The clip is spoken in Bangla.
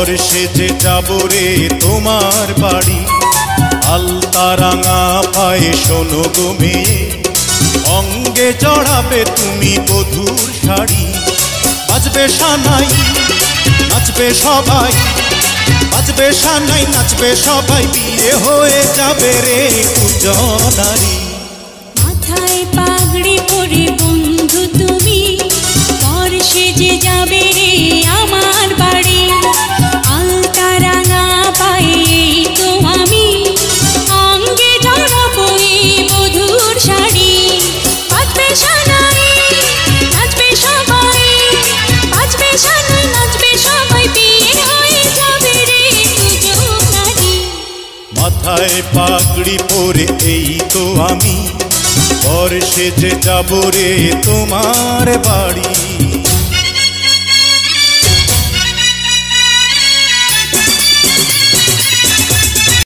পর সেজে যাব রে তোমার বাড়ি। আলতা রাঙা পায়ে শোনো গো মেয়ে, অঙ্গে জড়াবে তুমি বধূর শাড়ি। বাজবে সানাই নাচবে সবাই, বাজবে সানাই নাচবে সবাই, বিয়ে হয়ে যাবে রে দুজনারি। মাথায় পাগড়ি পরে বন্ধু তুমি, পর সেজে যাবে রে আমার বাড়ি। আলতা রাঙা পায়ে তো আমি, অঙ্গে জড়াবো এই বধূর শাড়ি। বাজবে সানাই নাচবে সবাই, বাজবে সানাই নাচবে সবাই, বিয়ে হয়ে যাবে রে দুজনারি। মাথায় পাগড়ি পরে এই তো আমি, পর সেজে যাব রে তোমার বাড়ি।